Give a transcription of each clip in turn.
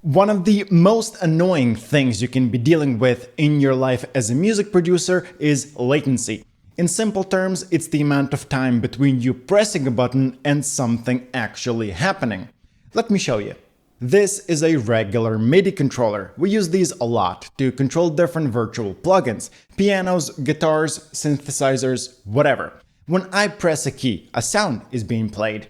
One of the most annoying things you can be dealing with in your life as a music producer is latency. In simple terms, it's the amount of time between you pressing a button and something actually happening. Let me show you. This is a regular MIDI controller. We use these a lot to control different virtual plugins, pianos, guitars, synthesizers, whatever. When I press a key, a sound is being played.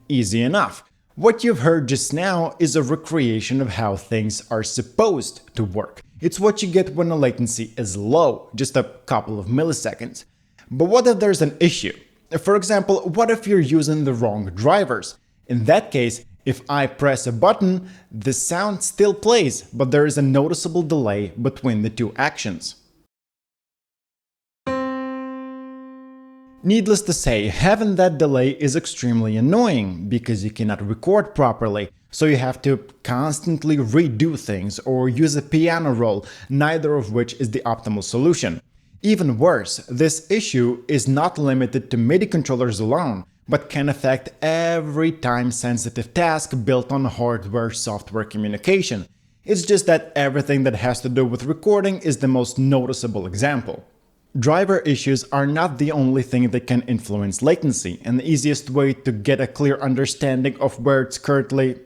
Easy enough. What you've heard just now is a recreation of how things are supposed to work. It's what you get when the latency is low, just a couple of milliseconds. But what if there's an issue? For example, what if you're using the wrong drivers? In that case, if I press a button, the sound still plays, but there is a noticeable delay between the two actions. Needless to say, having that delay is extremely annoying because you cannot record properly, so you have to constantly redo things or use a piano roll, neither of which is the optimal solution. Even worse, this issue is not limited to MIDI controllers alone, but can affect every time-sensitive task built on hardware-software communication. It's just that everything that has to do with recording is the most noticeable example. Driver issues are not the only thing that can influence latency, and the easiest way to get a clear understanding of where it's currently,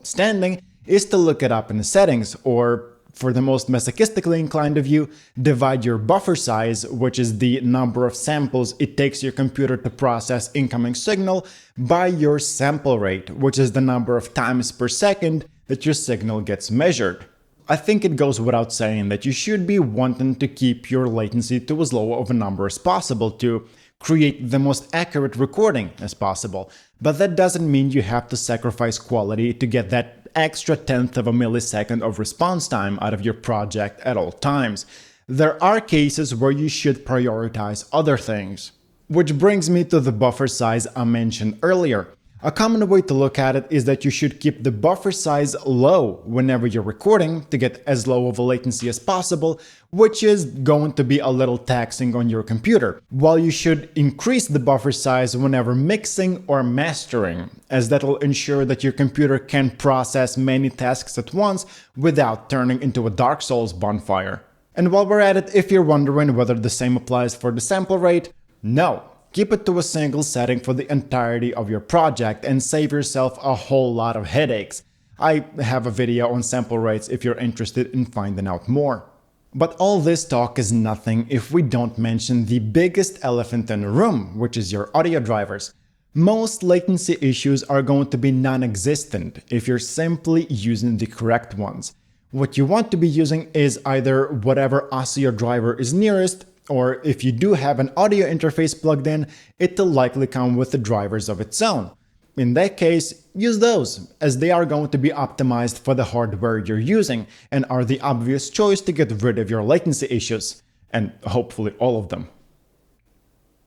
standing is to look it up in the settings, or, for the most masochistically inclined of you, divide your buffer size, which is the number of samples it takes your computer to process incoming signal, by your sample rate, which is the number of times per second that your signal gets measured. I think it goes without saying that you should be wanting to keep your latency to as low of a number as possible to create the most accurate recording as possible, but that doesn't mean you have to sacrifice quality to get that extra tenth of a millisecond of response time out of your project at all times. There are cases where you should prioritize other things. Which brings me to the buffer size I mentioned earlier. A common way to look at it is that you should keep the buffer size low whenever you're recording to get as low of a latency as possible, which is going to be a little taxing on your computer, while you should increase the buffer size whenever mixing or mastering, as that will ensure that your computer can process many tasks at once without turning into a Dark Souls bonfire. And while we're at it, if you're wondering whether the same applies for the sample rate, no. Keep it to a single setting for the entirety of your project and save yourself a whole lot of headaches. I have a video on sample rates if you're interested in finding out more. But all this talk is nothing if we don't mention the biggest elephant in the room, which is your audio drivers. Most latency issues are going to be non-existent if you're simply using the correct ones. What you want to be using is either whatever audio driver is nearest, or if you do have an audio interface plugged in, it'll likely come with the drivers of its own. In that case, use those, as they are going to be optimized for the hardware you're using and are the obvious choice to get rid of your latency issues, and hopefully all of them.